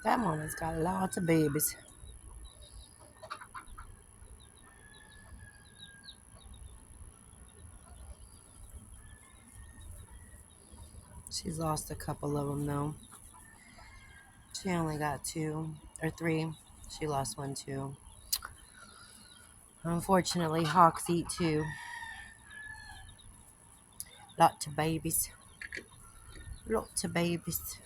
That mama's got lots of babies. She's lost a couple of them though. She only got two or three. She lost one too. Unfortunately, hawks eat too. Lots of babies. Lots of babies.